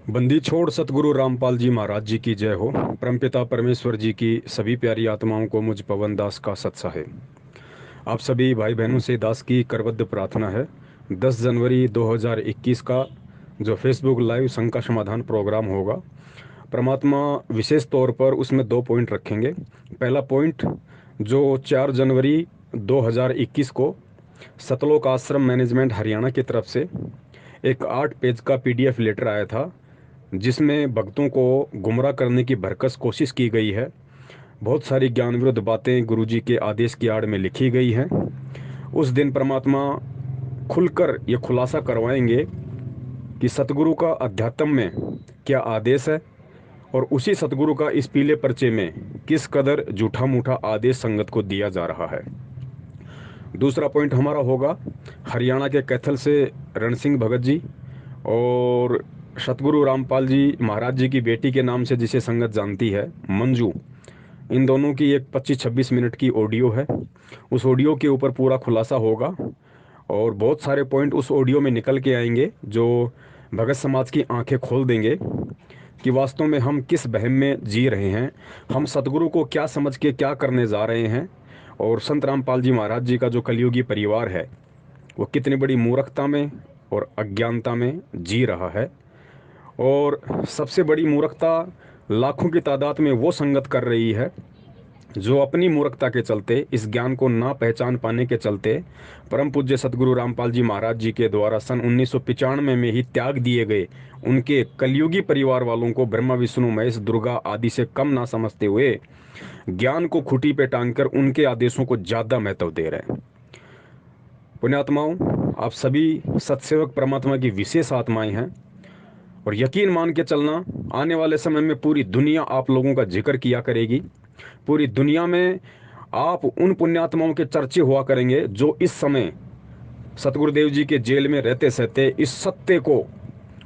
बंदी छोड़ सतगुरु रामपाल जी महाराज जी की जय हो। परमपिता परमेश्वर जी की सभी प्यारी आत्माओं को मुझ पवन दास का सत्सा है। आप सभी भाई बहनों से दास की करबद्ध प्रार्थना है। 10 जनवरी 2021 का जो फेसबुक लाइव शंका समाधान प्रोग्राम होगा, परमात्मा विशेष तौर पर उसमें 2 पॉइंट रखेंगे। पहला पॉइंट, जो 4 जनवरी 2021 को सतलोक आश्रम मैनेजमेंट हरियाणा की तरफ से एक 8 पेज का PDF लेटर आया था, जिसमें भक्तों को गुमराह करने की भरकस कोशिश की गई है। बहुत सारी ज्ञान विरुद्ध बातें गुरुजी के आदेश की आड़ में लिखी गई हैं। उस दिन परमात्मा खुलकर ये खुलासा करवाएंगे कि सतगुरु का अध्यात्म में क्या आदेश है, और उसी सतगुरु का इस पीले पर्चे में किस कदर झूठा मूठा आदेश संगत को दिया जा रहा है। दूसरा पॉइंट हमारा होगा हरियाणा के कैथल से रण सिंह भगत जी और सतगुरु रामपाल जी महाराज जी की बेटी के नाम से जिसे संगत जानती है, मंजू। इन दोनों की एक 25-26 मिनट की ऑडियो है। उस ऑडियो के ऊपर पूरा खुलासा होगा और बहुत सारे पॉइंट उस ऑडियो में निकल के आएंगे जो भगत समाज की आंखें खोल देंगे कि वास्तव में हम किस वहम में जी रहे हैं, हम सतगुरु को क्या समझ के क्या करने जा रहे हैं, और संत रामपाल जी महाराज जी का जो कलयुगी परिवार है वो कितनी बड़ी मूर्खता में और अज्ञानता में जी रहा है। और सबसे बड़ी मूर्खता लाखों की तादाद में वो संगत कर रही है जो अपनी मूर्खता के चलते, इस ज्ञान को ना पहचान पाने के चलते, परम पूज्य सतगुरु रामपाल जी महाराज जी के द्वारा सन 1995 में ही त्याग दिए गए उनके कलयुगी परिवार वालों को ब्रह्मा विष्णु महेश दुर्गा आदि से कम ना समझते हुए ज्ञान को खूंटी पे टांगकर उनके आदेशों को ज्यादा महत्व दे रहे हैं। पुण्यात्माओं, आप सभी सत्सेवक परमात्मा की विशेष आत्माएं हैं और यकीन मान के चलना, आने वाले समय में पूरी दुनिया आप लोगों का जिक्र किया करेगी। पूरी दुनिया में आप उन पुण्यात्माओं के चर्चे हुआ करेंगे जो इस समय सतगुरुदेव जी के जेल में रहते सहते इस सत्य को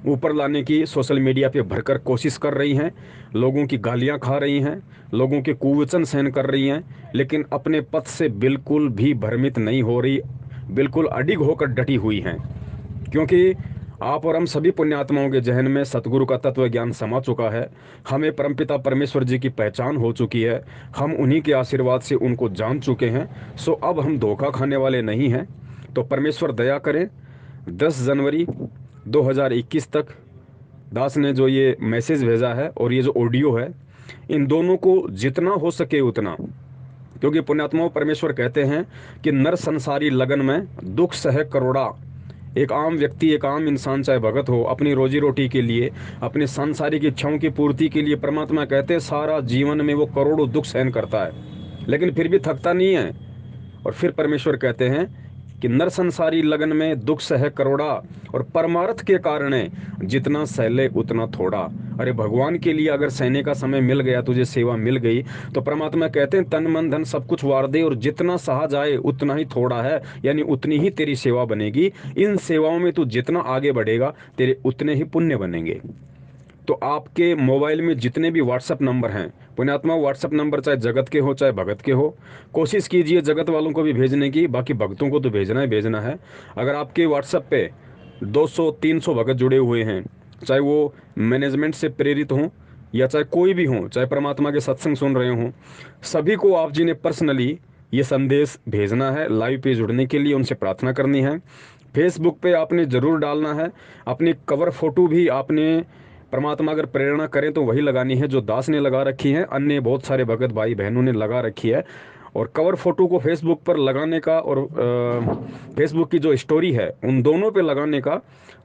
ऊपर लाने की सोशल मीडिया पे भरकर कोशिश कर रही हैं, लोगों की गालियां खा रही हैं, लोगों के कुवचन सहन कर रही हैं, लेकिन अपने पथ से बिल्कुल भी भ्रमित नहीं हो रही, बिल्कुल अडिग होकर डटी हुई हैं। क्योंकि आप और हम सभी पुण्यात्माओं के जहन में सतगुरु का तत्व ज्ञान समा चुका है, हमें परमपिता परमेश्वर जी की पहचान हो चुकी है, हम उन्हीं के आशीर्वाद से उनको जान चुके हैं। सो अब हम धोखा खाने वाले नहीं हैं। तो परमेश्वर दया करें, 10 जनवरी 2021 तक दास ने जो ये मैसेज भेजा है और ये जो ऑडियो है, इन दोनों को जितना हो सके उतना, क्योंकि पुण्यात्माओं परमेश्वर कहते हैं कि नर संसारी लगन में दुख सह करोड़ा। एक आम व्यक्ति, एक आम इंसान चाहे भगत हो, अपनी रोजी रोटी के लिए, अपने सांसारिक इच्छाओं की पूर्ति के लिए, परमात्मा कहते हैं सारा जीवन में वो करोड़ों दुख सहन करता है, लेकिन फिर भी थकता नहीं है। और फिर परमेश्वर कहते हैं कि नर संसारी लगन में दुख सह करोड़ा, और परमार्थ के कारण जितना सहले उतना थोड़ा। अरे भगवान के लिए अगर सहने का समय मिल गया, तुझे सेवा मिल गई, तो परमात्मा कहते हैं तन मन धन सब कुछ वार दे, और जितना सहा जाए उतना ही थोड़ा है, यानी उतनी ही तेरी सेवा बनेगी। इन सेवाओं में तू जितना आगे बढ़ेगा तेरे उतने ही पुण्य बनेंगे। तो आपके मोबाइल में जितने भी व्हाट्सएप नंबर हैं, पुण्यात्मा व्हाट्सएप नंबर चाहे जगत के हो चाहे भगत के हो, कोशिश कीजिए जगत वालों को भी भेजने की, बाकी भक्तों को तो भेजना ही भेजना है। अगर आपके व्हाट्सएप पे 200-300 भगत जुड़े हुए हैं, चाहे वो मैनेजमेंट से प्रेरित हों या चाहे कोई भी हों, चाहे परमात्मा के सत्संग सुन रहे हों, सभी को आप जी ने पर्सनली ये संदेश भेजना है। लाइव पे जुड़ने के लिए उनसे प्रार्थना करनी है। फेसबुक पे आपने ज़रूर डालना है। अपनी कवर फोटो भी आपने, परमात्मा अगर प्रेरणा करें तो वही लगानी है जो दास ने लगा रखी है, अन्य बहुत सारे भगत भाई बहनों ने लगा रखी है। और कवर फोटो को फेसबुक पर लगाने का और फेसबुक की जो स्टोरी है उन दोनों पे लगाने का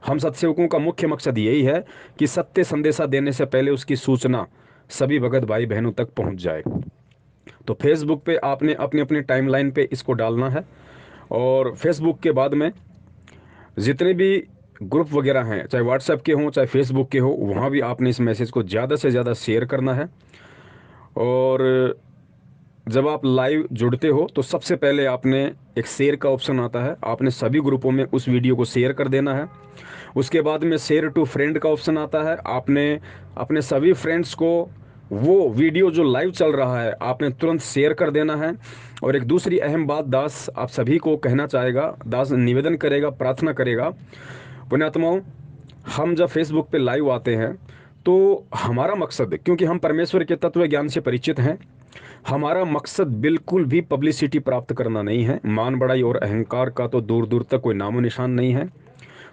हम सत्सेवकों का मुख्य मकसद यही है कि सत्य संदेशा देने से पहले उसकी सूचना सभी भगत भाई बहनों तक पहुंच जाए। तो फेसबुक पे आपने अपने अपने टाइमलाइन पे इसको डालना है। और फेसबुक के बाद में जितने भी ग्रुप वगैरह हैं, चाहे व्हाट्सएप के हों चाहे फेसबुक के हो, वहाँ भी आपने इस मैसेज को ज़्यादा से ज़्यादा शेयर करना है। और जब आप लाइव जुड़ते हो तो सबसे पहले आपने एक शेयर का ऑप्शन आता है, आपने सभी ग्रुपों में उस वीडियो को शेयर कर देना है। उसके बाद में शेयर टू फ्रेंड का ऑप्शन आता है, आपने अपने सभी फ्रेंड्स को वो वीडियो जो लाइव चल रहा है आपने तुरंत शेयर कर देना है। और एक दूसरी अहम बात दास आप सभी को कहना चाहेगा, दास निवेदन करेगा, प्रार्थना करेगा, पुण्यात्माओं, हम जब फेसबुक पे लाइव आते हैं तो हमारा मकसद, क्योंकि हम परमेश्वर के तत्व ज्ञान से परिचित हैं, हमारा मकसद बिल्कुल भी पब्लिसिटी प्राप्त करना नहीं है। मान बड़ाई और अहंकार का तो दूर दूर तक कोई नामो निशान नहीं है।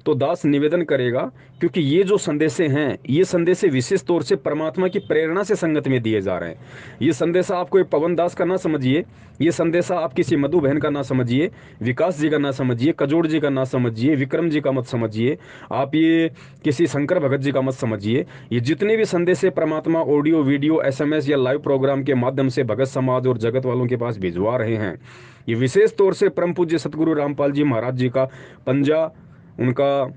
तो दास निवेदन करेगा, क्योंकि ये जो संदेशे हैं, ये संदेशे विशेष तौर से परमात्मा की प्रेरणा से संगत में दिए जा रहे हैं। ये संदेशा आप कोई पवन दास का ना समझिए, ये संदेशा आप किसी मधु बहन का ना समझिए, विकास जी का ना समझिए, कजोड़ जी का ना समझिए, विक्रम जी का मत समझिए, आप ये किसी शंकर भगत जी का मत समझिए। ये जितने भी संदेशे परमात्मा ऑडियो वीडियो SMS या लाइव प्रोग्राम के माध्यम से भगत समाज और जगत वालों के पास भिजवा रहे हैं, ये विशेष तौर से परम पूज्य सतगुरु रामपाल जी महाराज जी का पंजा, उनका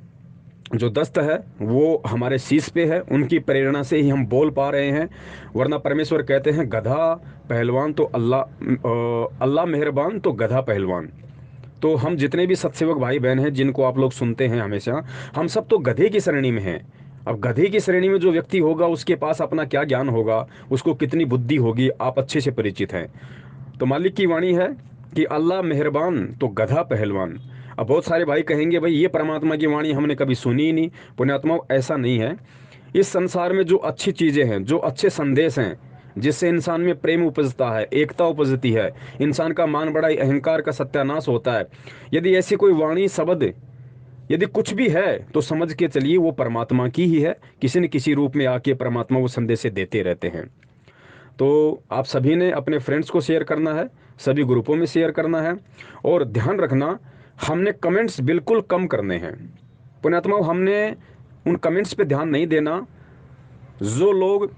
जो दस्त है वो हमारे शीश पे है, उनकी प्रेरणा से ही हम बोल पा रहे हैं। वरना परमेश्वर कहते हैं गधा पहलवान तो अल्लाह मेहरबान तो गधा पहलवान। तो हम जितने भी सत्सेवक भाई बहन हैं जिनको आप लोग सुनते हैं हमेशा, हम सब तो गधे की श्रेणी में हैं। अब गधे की श्रेणी में जो व्यक्ति होगा उसके पास अपना क्या ज्ञान होगा, उसको कितनी बुद्धि होगी, आप अच्छे से परिचित हैं। तो मालिक की वाणी है कि अल्लाह मेहरबान तो गधा पहलवान। अब बहुत सारे भाई कहेंगे भाई ये परमात्मा की वाणी हमने कभी सुनी ही नहीं। पुण्यात्मा, ऐसा नहीं है। इस संसार में जो अच्छी चीज़ें हैं, जो अच्छे संदेश हैं, जिससे इंसान में प्रेम उपजता है, एकता उपजती है, इंसान का मान बढ़ाई अहंकार का सत्यानाश होता है, यदि ऐसी कोई वाणी शब्द यदि कुछ भी है तो समझ के चलिए वो परमात्मा की ही है। किसी न किसी रूप में आके परमात्मा वो संदेश देते रहते हैं। तो आप सभी ने अपने फ्रेंड्स को शेयर करना है, सभी ग्रुपों में शेयर करना है। और ध्यान रखना, हमने कमेंट्स बिल्कुल कम करने हैं। पुण्यात्मा, हमने उन कमेंट्स पे ध्यान नहीं देना जो लोग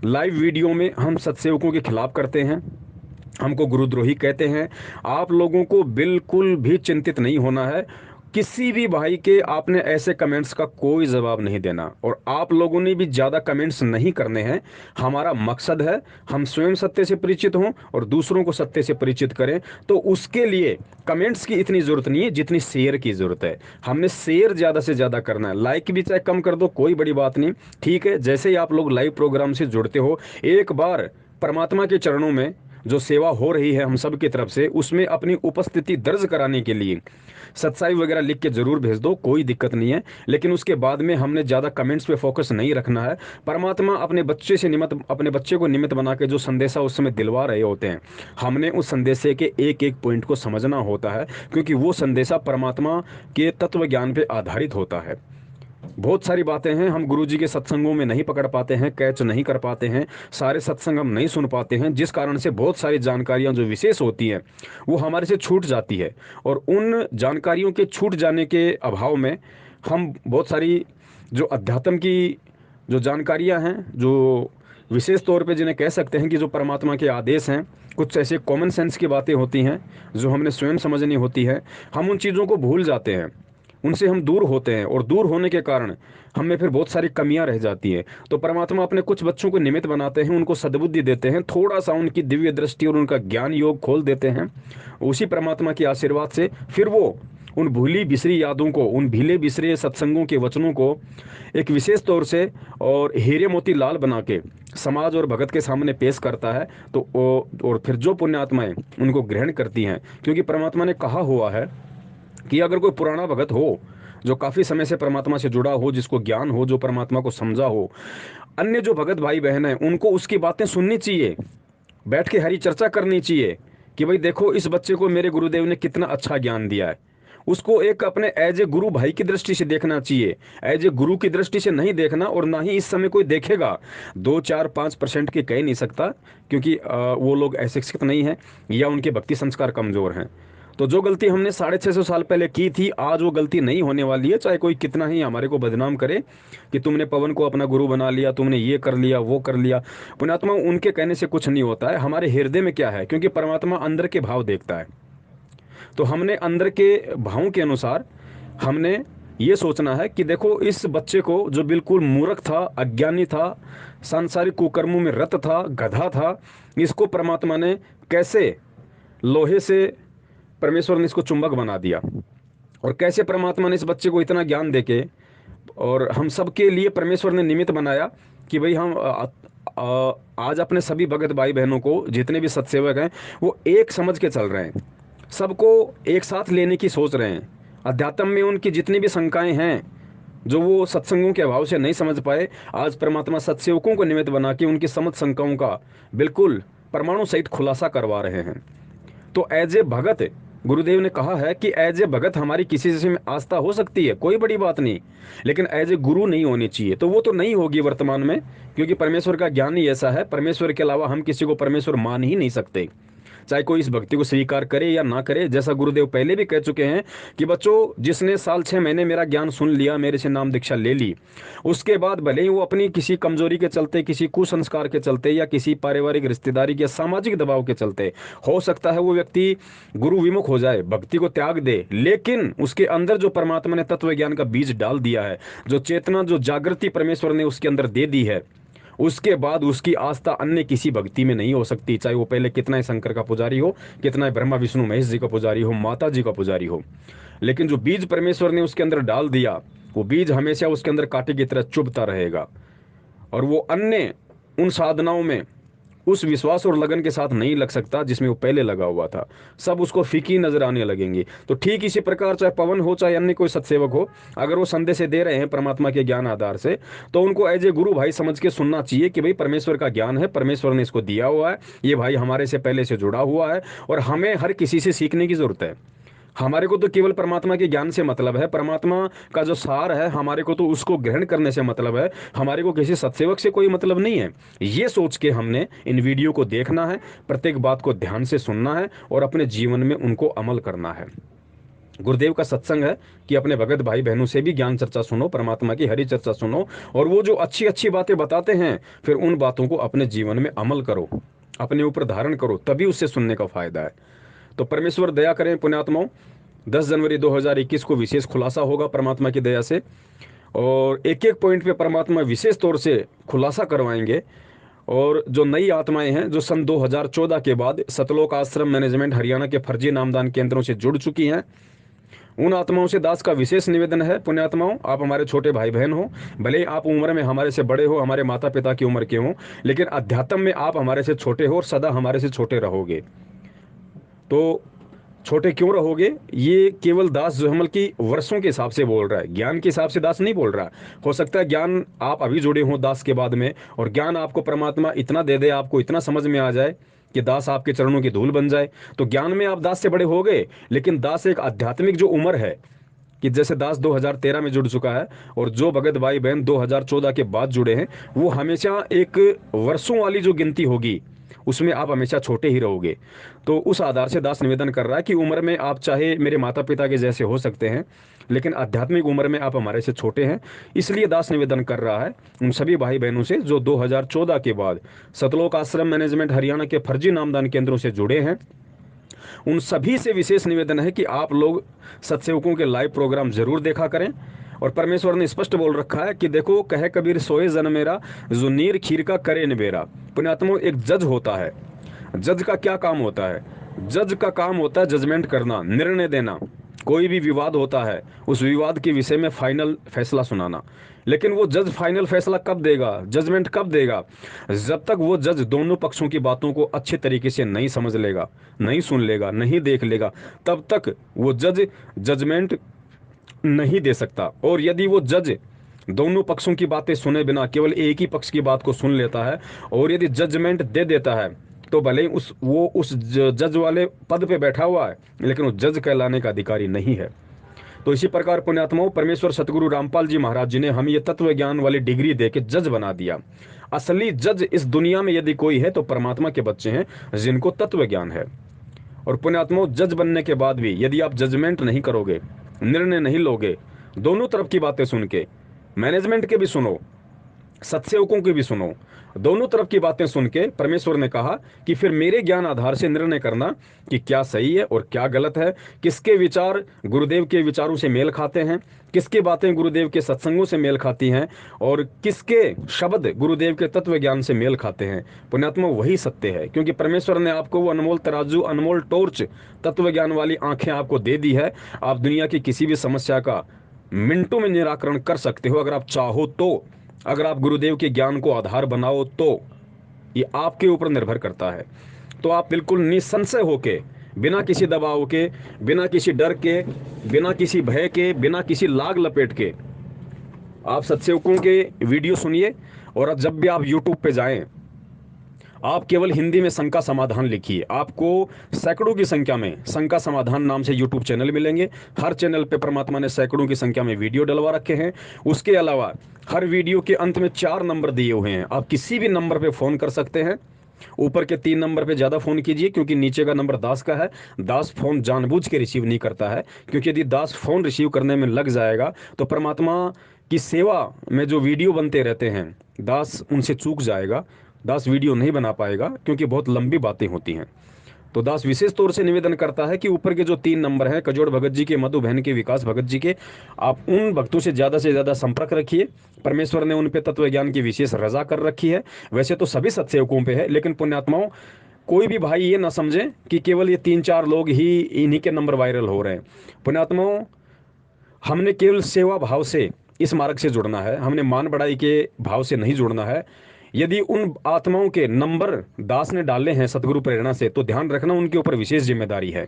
लाइव वीडियो में हम सत्सेवकों के खिलाफ करते हैं, हमको गुरुद्रोही कहते हैं। आप लोगों को बिल्कुल भी चिंतित नहीं होना है। किसी भी भाई के आपने ऐसे कमेंट्स का कोई जवाब नहीं देना, और आप लोगों ने भी ज़्यादा कमेंट्स नहीं करने हैं। हमारा मकसद है हम स्वयं सत्य से परिचित हों और दूसरों को सत्य से परिचित करें। तो उसके लिए कमेंट्स की इतनी ज़रूरत नहीं है जितनी शेयर की ज़रूरत है। हमने शेयर ज़्यादा से ज़्यादा करना है। लाइक भी चाहे कम कर दो, कोई बड़ी बात नहीं, ठीक है। जैसे ही आप लोग लाइव प्रोग्राम से जुड़ते हो, एक बार परमात्मा के चरणों में जो सेवा हो रही है हम सब की तरफ से, उसमें अपनी उपस्थिति दर्ज कराने के लिए सत्साई वगैरह लिख के जरूर भेज दो, कोई दिक्कत नहीं है। लेकिन उसके बाद में हमने ज़्यादा कमेंट्स पे फोकस नहीं रखना है। परमात्मा अपने बच्चे से निमित्त, अपने बच्चे को निमित्त बना के जो संदेशा उस समय दिलवा रहे होते हैं, हमने उस संदेशे के एक एक पॉइंट को समझना होता है, क्योंकि वो संदेशा परमात्मा के तत्व ज्ञान पे आधारित होता है। बहुत सारी बातें हैं हम गुरुजी के सत्संगों में नहीं पकड़ पाते हैं, कैच नहीं कर पाते हैं, सारे सत्संग हम नहीं सुन पाते हैं, जिस कारण से बहुत सारी जानकारियां जो विशेष होती हैं वो हमारे से छूट जाती है। और उन जानकारियों के छूट जाने के अभाव में हम बहुत सारी जो अध्यात्म की जो जानकारियां हैं, जो विशेष तौर पे जिन्हें कह सकते हैं कि जो परमात्मा के आदेश हैं, कुछ ऐसे कॉमन सेंस की बातें होती हैं जो हमने स्वयं समझनी होती है, हम उन चीज़ों को भूल जाते हैं, उनसे हम दूर होते हैं। और दूर होने के कारण हमें फिर बहुत सारी कमियां रह जाती हैं। तो परमात्मा अपने कुछ बच्चों को निमित्त बनाते हैं, उनको सद्बुद्धि देते हैं, थोड़ा सा उनकी दिव्य दृष्टि और उनका ज्ञान योग खोल देते हैं। उसी परमात्मा के आशीर्वाद से फिर वो उन भूली बिसरी यादों को, उन भीले बिसरे सत्संगों के वचनों को एक विशेष तौर से और हीरे मोती लाल बना के समाज और भगत के सामने पेश करता है। तो और फिर जो पुण्यात्माएं उनको ग्रहण करती हैं, क्योंकि परमात्मा ने कहा हुआ है कि अगर कोई पुराना भगत हो जो काफ़ी समय से परमात्मा से जुड़ा हो, जिसको ज्ञान हो, जो परमात्मा को समझा हो, अन्य जो भगत भाई बहन हैं उनको उसकी बातें सुननी चाहिए, बैठ के हरी चर्चा करनी चाहिए कि भाई देखो इस बच्चे को मेरे गुरुदेव ने कितना अच्छा ज्ञान दिया है। उसको एक अपने एज ए गुरु भाई की दृष्टि से देखना चाहिए, एज ए गुरु की दृष्टि से नहीं देखना। और ना ही इस समय कोई देखेगा। 2-4-5% के कह नहीं सकता, क्योंकि वो लोग अशिक्षित नहीं हैं या उनके भक्ति संस्कार कमज़ोर हैं। तो जो गलती हमने 650 साल पहले की थी, आज वो गलती नहीं होने वाली है। चाहे कोई कितना ही हमारे को बदनाम करे कि तुमने पवन को अपना गुरु बना लिया, तुमने ये कर लिया, वो कर लिया। पुण्यात्मा, उनके कहने से कुछ नहीं होता है। हमारे हृदय में क्या है, क्योंकि परमात्मा अंदर के भाव देखता है। तो हमने अंदर के भावों के अनुसार हमने ये सोचना है कि देखो इस बच्चे को जो बिल्कुल मूर्ख था, अज्ञानी था, सांसारिक कुकर्मों में रत था, गधा था, इसको परमात्मा ने कैसे लोहे से परमेश्वर ने इसको चुंबक बना दिया, और कैसे परमात्मा ने इस बच्चे को इतना ज्ञान देके और हम सब के लिए परमेश्वर ने निमित्त बनाया कि भाई हम आज अपने सभी भगत भाई बहनों को, जितने भी सत्सेवक हैं, वो एक समझ के चल रहे हैं, सबको एक साथ लेने की सोच रहे हैं। अध्यात्म में उनकी जितनी भी शंकाएं हैं जो वो सत्संगों के अभाव से नहीं समझ पाए, आज परमात्मा सत्सेवकों को निमित्त बना के उनकी समझ शंकाओं का बिल्कुल परमाणु सहित खुलासा करवा रहे हैं। तो एज ए भगत गुरुदेव ने कहा है कि एज ए भगत हमारी किसी से में आस्था हो सकती है, कोई बड़ी बात नहीं, लेकिन एज ए गुरु नहीं होनी चाहिए। तो वो तो नहीं होगी वर्तमान में, क्योंकि परमेश्वर का ज्ञान ही ऐसा है, परमेश्वर के अलावा हम किसी को परमेश्वर मान ही नहीं सकते, चाहे कोई इस भक्ति को स्वीकार करे या ना करे। जैसा गुरुदेव पहले भी कह चुके हैं कि बच्चों, जिसने साल 6 महीने मेरा ज्ञान सुन लिया, मेरे से नाम दीक्षा ले ली, उसके बाद भले ही वो अपनी किसी कमजोरी के चलते, किसी कुसंस्कार के चलते या किसी पारिवारिक रिश्तेदारी के सामाजिक दबाव के चलते, हो सकता है वो व्यक्ति गुरु विमुख हो जाए, भक्ति को त्याग दे, लेकिन उसके अंदर जो परमात्मा ने तत्व ज्ञान का बीज डाल दिया है, जो चेतना, जो जागृति परमेश्वर ने उसके अंदर दे दी है, उसके बाद उसकी आस्था अन्य किसी भक्ति में नहीं हो सकती, चाहे वो पहले कितना ही शंकर का पुजारी हो, कितना ही ब्रह्मा विष्णु महेश जी का पुजारी हो, माता जी का पुजारी हो। लेकिन जो बीज परमेश्वर ने उसके अंदर डाल दिया, वो बीज हमेशा उसके अंदर कांटे की तरह चुभता रहेगा, और वो अन्य उन साधनाओं में उस विश्वास और लगन के साथ नहीं लग सकता जिसमें वो पहले लगा हुआ था। सब उसको फीकी नजर आने लगेंगे। तो ठीक इसी प्रकार चाहे पवन हो, चाहे अन्य कोई सत्सेवक हो, अगर वो संदेश दे रहे हैं परमात्मा के ज्ञान आधार से, तो उनको एज ए गुरु भाई समझ के सुनना चाहिए कि भाई परमेश्वर का ज्ञान है, परमेश्वर ने इसको दिया हुआ है, ये भाई हमारे से पहले से जुड़ा हुआ है, और हमें हर किसी से सीखने की जरूरत है। हमारे को तो केवल परमात्मा के ज्ञान से मतलब है, परमात्मा का जो सार है हमारे को तो उसको ग्रहण करने से मतलब है, हमारे को किसी सत्सेवक से कोई मतलब नहीं है। ये सोच के हमने इन वीडियो को देखना है, प्रत्येक बात को ध्यान से सुनना है और अपने जीवन में उनको अमल करना है। गुरुदेव का सत्संग है कि अपने भगत भाई बहनों से भी ज्ञान चर्चा सुनो, परमात्मा की हरि चर्चा सुनो, और वो जो अच्छी अच्छी बातें बताते हैं, फिर उन बातों को अपने जीवन में अमल करो, अपने ऊपर धारण करो, तभी उससे सुनने का फायदा है। तो परमेश्वर दया करें पुण्यात्माओं, 10 जनवरी 2021 को विशेष खुलासा होगा परमात्मा की दया से, और एक एक पॉइंट पे परमात्मा विशेष तौर से खुलासा करवाएंगे। और जो नई आत्माएं हैं जो सन 2014 के बाद सतलोक आश्रम मैनेजमेंट हरियाणा के फर्जी नामदान केंद्रों से जुड़ चुकी हैं, उन आत्माओं से दास का विशेष निवेदन है, पुण्यात्माओं, आप हमारे छोटे भाई बहन हो, भले ही आप उम्र में हमारे से बड़े हो, हमारे माता पिता की उम्र के हो, लेकिन अध्यात्म में आप हमारे से छोटे हो और सदा हमारे से छोटे रहोगे। तो छोटे क्यों रहोगे? ये केवल दास जो हमल की वर्षों के हिसाब से बोल रहा है, ज्ञान के हिसाब से दास नहीं बोल रहा। हो सकता है ज्ञान आप अभी जुड़े हो दास के बाद में, और ज्ञान आपको परमात्मा इतना दे दे, आपको इतना समझ में आ जाए कि दास आपके चरणों की धूल बन जाए, तो ज्ञान में आप दास से बड़े हो गए। लेकिन दास एक आध्यात्मिक जो उम्र है, कि जैसे दास 2013 में जुड़ चुका है, और जो भगत भाई बहन 2014 के बाद जुड़े हैं, वो हमेशा एक वर्षों वाली जो गिनती होगी उसमें आप हमेशा छोटे ही रहोगे। तो उस आधार से दास निवेदन कर रहा है कि उम्र में आप चाहे मेरे माता पिता के जैसे हो सकते हैं, लेकिन आध्यात्मिक उम्र में आप हमारे से छोटे हैं। इसलिए दास निवेदन कर रहा है उन सभी भाई बहनों से जो 2014 के बाद सतलोक आश्रम मैनेजमेंट हरियाणा के फर्जी नामदान केंद्रों से जुड़े हैं, उन सभी से विशेष निवेदन है कि आप लोग सत्सेवकों के लाइव प्रोग्राम जरूर देखा करें। और परमेश्वर ने स्पष्ट बोल रखा है कि देखो, कहे कबीर सोए जन मेरा, जो नीर खीर का करे निबेरा। पुण्यात्मा, एक जज होता है, जज का क्या काम होता है? जज का काम होता है जजमेंट करना, निर्णय देना। कोई भी विवाद होता है, उस विवाद के विषय में फाइनल फैसला सुनाना। लेकिन वो जज फाइनल फैसला कब देगा, जजमेंट कब देगा? जब तक वो जज दोनों पक्षों की बातों को अच्छे तरीके से नहीं समझ लेगा, नहीं सुन लेगा, नहीं देख लेगा, तब तक वो जज जजमेंट नहीं दे सकता। और यदि वो जज दोनों पक्षों की बातें सुने बिना केवल एक ही पक्ष की बात को सुन लेता है और यदि जजमेंट दे देता है, तो भले ही उस जज वाले पद पे बैठा हुआ है, लेकिन वो जज कहलाने का अधिकारी नहीं है। तो इसी प्रकार पुण्यात्माओं, परमेश्वर सतगुरु रामपाल जी महाराज जी ने हमें ये तत्व ज्ञान वाली डिग्री दे के जज बना दिया। असली जज इस दुनिया में यदि कोई है तो परमात्मा के बच्चे हैं जिनको तत्व ज्ञान है। और पुण्यात्माओं, जज बनने के बाद भी यदि आप जजमेंट नहीं करोगे, निर्णय नहीं लोगे, दोनों तरफ की बातें सुन के, मैनेजमेंट के भी सुनो, सत्सेवकों की भी सुनो, दोनों तरफ की बातें सुन के, परमेश्वर ने कहा कि फिर मेरे ज्ञान आधार से निर्णय करना कि क्या सही है और क्या गलत है, किसके विचार गुरुदेव के विचारों से मेल खाते हैं, किसकी बातें गुरुदेव के सत्संगों से मेल खाती हैं, और किसके शब्द गुरुदेव के तत्व ज्ञान से मेल खाते हैं। पुण्यात्मा, वही सत्य है, क्योंकि परमेश्वर ने आपको वो अनमोल तराजू, अनमोल टॉर्च, तत्व ज्ञान वाली आंखें आपको दे दी है। आप दुनिया की किसी भी समस्या का मिनटों में निराकरण कर सकते हो, अगर आप चाहो तो। अगर आप गुरुदेव के ज्ञान को आधार बनाओ तो ये आपके ऊपर निर्भर करता है। तो आप बिल्कुल निसंशय होके, बिना किसी दबाव के, बिना किसी डर के, बिना किसी भय के, बिना किसी लाग लपेट के आप सत्सेवकों के वीडियो सुनिए और जब भी आप यूट्यूब पे जाएं, आप केवल हिंदी में शंका समाधान लिखिए, आपको सैकड़ों की संख्या में शंका समाधान नाम से यूट्यूब चैनल मिलेंगे। हर चैनल पे परमात्मा ने सैकड़ों की संख्या में वीडियो डलवा रखे हैं। उसके अलावा हर वीडियो के अंत में 4 नंबर दिए हुए हैं, आप किसी भी नंबर पे फ़ोन कर सकते हैं। ऊपर के 3 नंबर पे ज़्यादा फ़ोन कीजिए, क्योंकि नीचे का नंबर दास का है। दास फ़ोन जानबूझ के रिसीव नहीं करता है, क्योंकि यदि दास फ़ोन रिसीव करने में लग जाएगा तो परमात्मा की सेवा में जो वीडियो बनते रहते हैं, दास उनसे चूक जाएगा, दास वीडियो नहीं बना पाएगा, क्योंकि बहुत लंबी बातें होती हैं। तो दास विशेष तौर से निवेदन करता है कि ऊपर के जो 3 नंबर हैं, कजोड़ भगत जी के, मधु बहन के, विकास भगत जी के, आप उन भक्तों से ज़्यादा संपर्क रखिए। परमेश्वर ने उन पे तत्व ज्ञान की विशेष रजा कर रखी है। वैसे तो सभी सत्सेवकों पे है, लेकिन पुण्यात्माओं, कोई भी भाई ये ना समझे कि केवल ये 3-4 लोग ही इन्हीं के नंबर वायरल हो रहे हैं। पुण्यात्माओं, हमने केवल सेवा भाव से इस मार्ग से जुड़ना है, हमने मान बढ़ाई के भाव से नहीं जुड़ना है। यदि उन आत्माओं के नंबर दास ने डाले हैं सतगुरु प्रेरणा से, तो ध्यान रखना उनके ऊपर विशेष जिम्मेदारी है।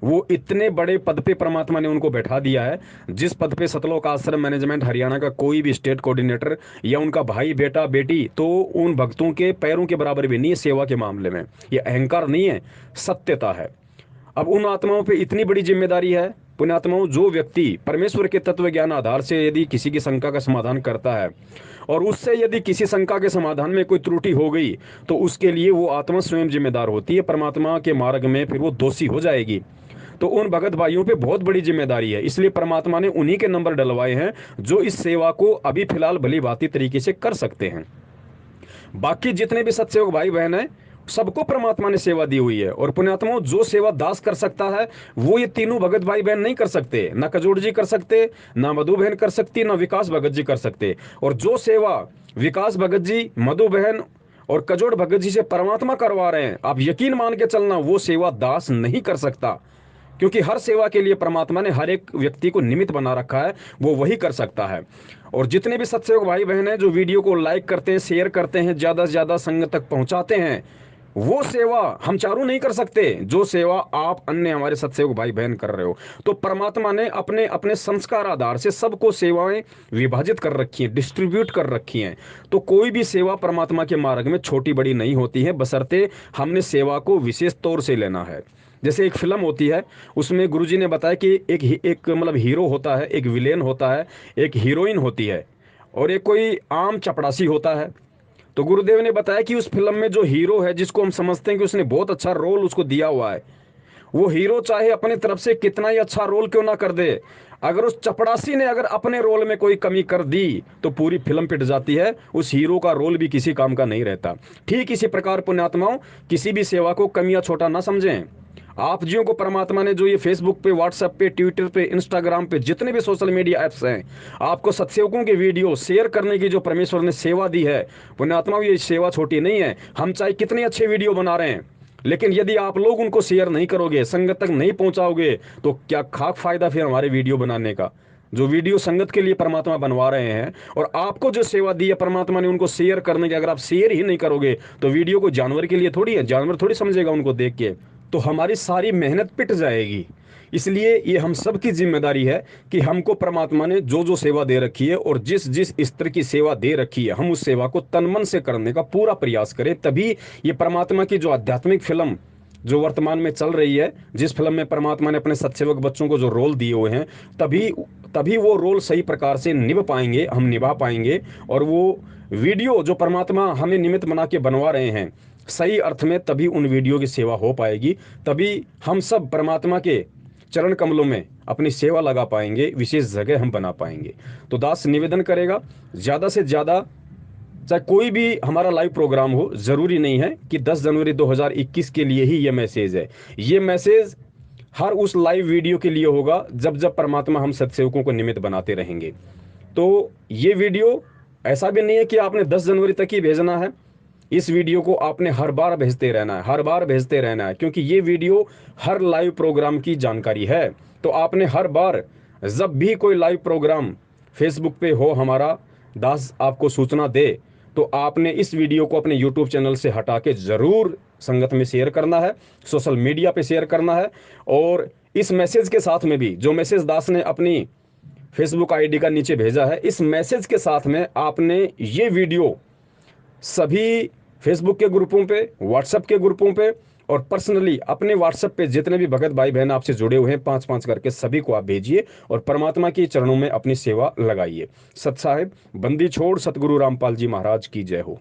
वो इतने बड़े पद पे परमात्मा ने उनको बैठा दिया है, जिस पद पे सतलोक आश्रम मैनेजमेंट हरियाणा का कोई भी स्टेट कोऑर्डिनेटर या उनका भाई बेटा बेटी तो उन भक्तों के पैरों के बराबर भी नहीं है सेवा के मामले में। ये अहंकार नहीं है, सत्यता है। अब उन आत्माओं पे इतनी बड़ी जिम्मेदारी है। पुण्यात्माओं, जो व्यक्ति परमेश्वर के तत्व ज्ञान आधार से यदि किसी की शंका का समाधान करता है और उससे यदि किसी शंका के समाधान में कोई त्रुटि हो गई, तो उसके लिए वो आत्मा स्वयं जिम्मेदार होती है। परमात्मा के मार्ग में फिर वो दोषी हो जाएगी। तो उन भगत भाइयों पे बहुत बड़ी जिम्मेदारी है, इसलिए परमात्मा ने उन्हीं के नंबर डलवाए हैं जो इस सेवा को अभी फिलहाल भली भांति तरीके से कर सकते हैं। बाकी जितने भी सत्सेवक भाई बहन हैं, सबको परमात्मा ने सेवा दी हुई है। और पुण्यात्माओं, जो सेवा दास कर सकता है वो ये तीनों भगत भाई बहन नहीं कर सकते। ना कजोड़ जी कर सकते, ना मधु बहन कर सकती, ना विकास भगत जी कर सकते। और जो सेवा विकास भगत जी, मधु बहन और कजोड़ भगत जी से परमात्मा करवा रहे हैं, आप यकीन मान के चलना, वो सेवा दास नहीं कर सकता। क्योंकि हर सेवा के लिए परमात्मा ने हर एक व्यक्ति को निमित्त बना रखा है, वो वही कर सकता है। और जितने भी सत्सेवक भाई बहन हैं जो वीडियो को लाइक करते हैं, शेयर करते हैं, ज़्यादा से ज़्यादा संग तक पहुंचाते हैं, वो सेवा हम चारों नहीं कर सकते जो सेवा आप अन्य हमारे सत्सेवक भाई बहन कर रहे हो। तो परमात्मा ने अपने अपने संस्कार आधार से सबको सेवाएं विभाजित कर रखी हैं, डिस्ट्रीब्यूट कर रखी हैं। तो कोई भी सेवा परमात्मा के मार्ग में छोटी बड़ी नहीं होती है, बशर्ते हमने सेवा को विशेष तौर से लेना है। जैसे एक फिल्म होती है, उसमें गुरुजी ने बताया कि एक मतलब हीरो होता है, एक विलेन होता है, एक हीरोइन होती है, और एक कोई आम चपड़ासी होता है। तो गुरुदेव ने बताया कि उस फिल्म में जो हीरो है, जिसको हम समझते हैं कि उसने बहुत अच्छा रोल उसको दिया हुआ है, वो हीरो चाहे अपनी तरफ से कितना ही अच्छा रोल क्यों ना कर दे, अगर उस चपड़ासी ने अगर अपने रोल में कोई कमी कर दी तो पूरी फिल्म पिट जाती है, उस हीरो का रोल भी किसी काम का नहीं रहता। ठीक इसी प्रकार पुण्यात्माओं, किसी भी सेवा को कम या छोटा ना समझें। आप जियों को परमात्मा ने जो ये फेसबुक पे, व्हाट्सएप पे, ट्विटर पे, इंस्टाग्राम पे, जितने भी सोशल मीडिया ऐप्स हैं, आपको सत्सेवकों के वीडियो शेयर करने की जो परमेश्वर ने सेवा दी है, पुण्यात्माओं, ये सेवा छोटी नहीं है। हम चाहे कितने अच्छे वीडियो बना रहे हैं, लेकिन यदि आप लोग उनको शेयर नहीं करोगे, संगत तक नहीं पहुंचाओगे, तो क्या खाक फायदा फिर हमारे वीडियो बनाने का। जो वीडियो संगत के लिए परमात्मा बनवा रहे हैं, और आपको जो सेवा दी है परमात्मा ने उनको शेयर करने की, अगर आप शेयर ही नहीं करोगे तो वीडियो को जानवर के लिए थोड़ी है, जानवर थोड़ी समझेगा उनको देख के, तो हमारी सारी मेहनत पिट जाएगी। इसलिए ये हम सब की जिम्मेदारी है कि हमको परमात्मा ने जो जो सेवा दे रखी है और जिस जिस स्तर की सेवा दे रखी है, हम उस सेवा को तन मन से करने का पूरा प्रयास करें। तभी ये परमात्मा की जो आध्यात्मिक फिल्म जो वर्तमान में चल रही है, जिस फिल्म में परमात्मा ने अपने सत्सेवक बच्चों को जो रोल दिए हुए हैं, तभी तभी वो रोल सही प्रकार से निभा पाएंगे, हम निभा पाएंगे। और वो वीडियो जो परमात्मा हमें निमित्त बना के बनवा रहे हैं, सही अर्थ में तभी उन वीडियो की सेवा हो पाएगी। तभी हम सब परमात्मा के चरण कमलों में अपनी सेवा लगा पाएंगे, विशेष जगह हम बना पाएंगे। तो दास निवेदन करेगा, ज़्यादा से ज़्यादा, चाहे कोई भी हमारा लाइव प्रोग्राम हो, ज़रूरी नहीं है कि 10 जनवरी 2021 के लिए ही ये मैसेज है। ये मैसेज हर उस लाइव वीडियो के लिए होगा जब जब परमात्मा हम सत्सेवकों को निमित्त बनाते रहेंगे। तो ये वीडियो ऐसा भी नहीं है कि आपने 10 जनवरी तक ही भेजना है। इस वीडियो को आपने हर बार भेजते रहना है, हर बार भेजते रहना है, क्योंकि ये वीडियो हर लाइव प्रोग्राम की जानकारी है। तो आपने हर बार जब भी कोई लाइव प्रोग्राम फेसबुक पे हो, हमारा दास आपको सूचना दे, तो आपने इस वीडियो को अपने यूट्यूब चैनल से हटा के ज़रूर संगत में शेयर करना है, सोशल मीडिया पे शेयर करना है। और इस मैसेज के साथ में भी जो मैसेज दास ने अपनी फेसबुक आईडी का नीचे भेजा है। इस मैसेज के साथ में आपने ये वीडियो सभी फेसबुक के ग्रुपों पे, व्हाट्सएप के ग्रुपों पे और पर्सनली अपने व्हाट्सएप पे जितने भी भगत भाई बहन आपसे जुड़े हुए हैं 5-5 करके सभी को आप भेजिए और परमात्मा के चरणों में अपनी सेवा लगाइए। सत साहिब, बंदी छोड़, सतगुरु रामपाल जी महाराज की जय हो।